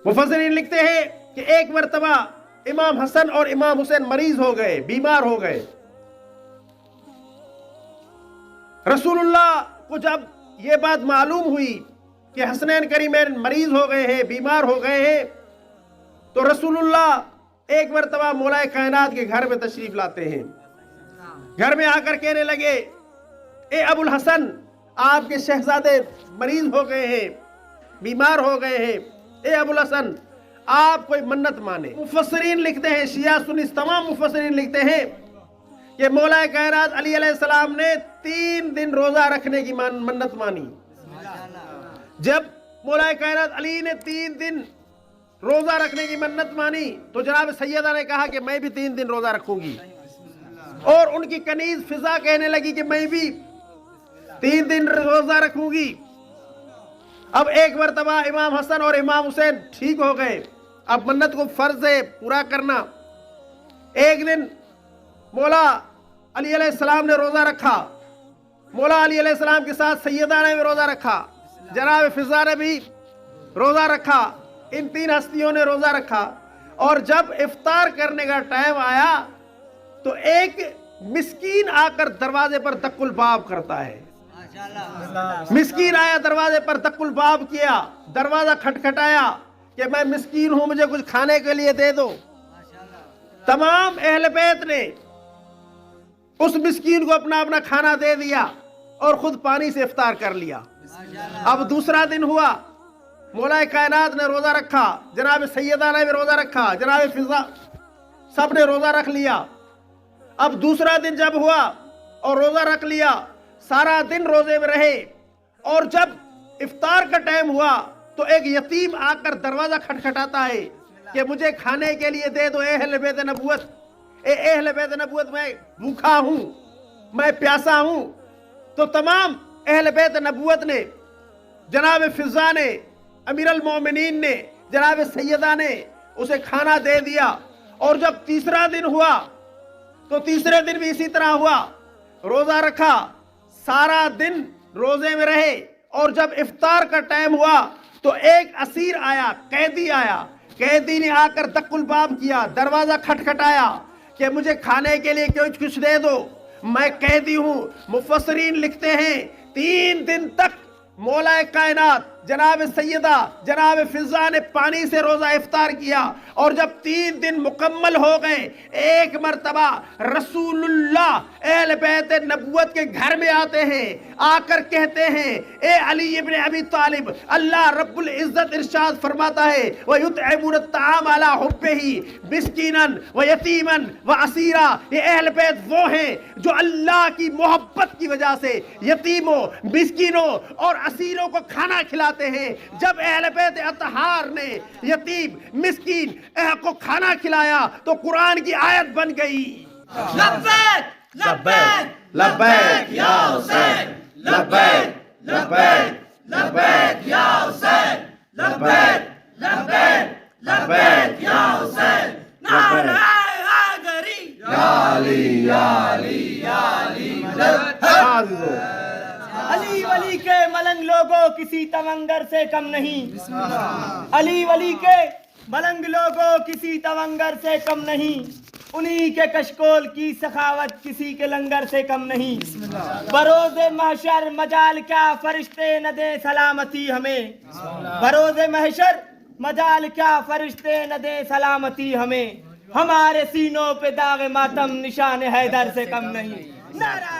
مفسرین لکھتے ہیں کہ ایک مرتبہ امام حسن اور امام حسین مریض ہو گئے، بیمار ہو گئے۔ رسول اللہ کو جب یہ بات معلوم ہوئی کہ حسنین کریمین مریض ہو گئے ہیں، بیمار ہو گئے ہیں، تو رسول اللہ ایک مرتبہ مولا کائنات کے گھر میں تشریف لاتے ہیں۔ گھر میں آ کر کہنے لگے، اے ابو الحسن، آپ کے شہزادے مریض ہو گئے ہیں، بیمار ہو گئے ہیں، اے ابو الحسن آپ کوئی منت مانے۔ مفسرین لکھتے ہیں، شیعہ سنی تمام مفسرین لکھتے ہیں کہ مولا کائنات علی علیہ السلام نے 3 دن روزہ رکھنے کی منت مانی۔ جب مولا کائنات علی نے 3 دن روزہ رکھنے کی منت مانی تو جناب سیدہ نے کہا کہ میں بھی 3 دن روزہ رکھوں گی، اور ان کی کنیز فضا کہنے لگی کہ میں بھی 3 دن روزہ رکھوں گی۔ اب ایک مرتبہ امام حسن اور امام حسین ٹھیک ہو گئے، اب منت کو فرض ہے پورا کرنا۔ ایک دن مولا علی علیہ السلام نے روزہ رکھا، مولا علی علیہ السلام کے ساتھ سیدہ نے بھی روزہ رکھا، جناب فضا نے بھی روزہ رکھا، ان 3 ہستیوں نے روزہ رکھا۔ اور جب افطار کرنے کا ٹائم آیا تو ایک مسکین آ کر دروازے پر دق الباب کرتا ہے۔ مسکین آیا، دروازے پر دق الباب کیا، دروازہ کھٹکھٹایا کہ میں مسکین ہوں، مجھے کچھ کھانے کے لیے دے دو۔ تمام اہل بیت نے اس مسکین کو اپنا اپنا کھانا دے دیا اور خود پانی سے افطار کر لیا۔ اب دوسرا دن ہوا، مولا کائنات نے روزہ رکھا، جناب سیدہ نے بھی روزہ رکھا، جناب فضا، سب نے روزہ رکھ لیا۔ اب دوسرا دن جب ہوا اور روزہ رکھ لیا، سارا دن روزے میں رہے، اور جب افطار کا ٹائم ہوا تو ایک یتیم آ کر دروازہ کھٹکھٹاتا ہے کہ مجھے کھانے کے لیے دے دو، اے اہل بیت نبوت، اے اہل بیت نبوت، میں بھوکا ہوں، میں پیاسا ہوں۔ تو تمام اہل بیت نبوت نے، جناب فضا نے، امیر المومنین نے، جناب سیدہ نے اسے کھانا دے دیا۔ اور جب تیسرا دن ہوا تو تیسرے دن بھی اسی طرح ہوا، روزہ رکھا، سارا دن روزے میں رہے، اور جب افطار کا ٹائم ہوا تو ایک اسیر آیا، قیدی آیا، قیدی نے آ کر دق الباب کیا، دروازہ کھٹکھٹایا کہ مجھے کھانے کے لیے کچھ دے دو، میں قیدی ہوں۔ مفسرین لکھتے ہیں 3 دن تک مولا کائنات جناب سیدہ جناب فضا نے پانی سے روزہ افطار کیا، اور جب 3 دن مکمل ہو گئے، ایک مرتبہ رسول اللہ اہل بیت نبوت کے گھر میں آتے ہیں، آ کر کہتے ہیں، اے علی ابن ابی طالب، اللہ رب العزت ارشاد فرماتا ہے، وَيُطْعِمُونَ الطَّعَامَ عَلَىٰ حُبِّهِ مِسْكِينًا وَيَتِيمًا وَأَسِيرًا۔ یہ اہل بیت وہ ہیں جو اللہ کی محبت کی وجہ سے یتیموں، مسکینوں اور اسیروں کو کھانا کھلاتے ہیں۔ جب اہل بیت اطہار نے یتیم، مسکین کو کھانا کھلایا تو قرآن کی آیت بن گئی، لبیک لبیک لبیک یا حسین، لبیک لبیک لبیک یا حسین، لبیک لبیک لبیک یا حسین، نعرہ حیدری یا علی یا علی یا علی مدد۔ علی ولی کے ملنگ لوگوں کسی تونگر سے کم نہیں، علی ولی کے ملنگ لوگوں کسی تونگر سے کم نہیں، انہی کے کشکول کی سخاوت کسی کے لنگر سے کم نہیں۔ بروز محشر مجال کیا فرشتے نہ دے سلامتی ہمیں، بروز محشر مجال کیا فرشتے نہ دے سلامتی ہمیں، ہمارے سینوں پہ داغ ماتم نشان حیدر سے کم نہیں۔ نعرہ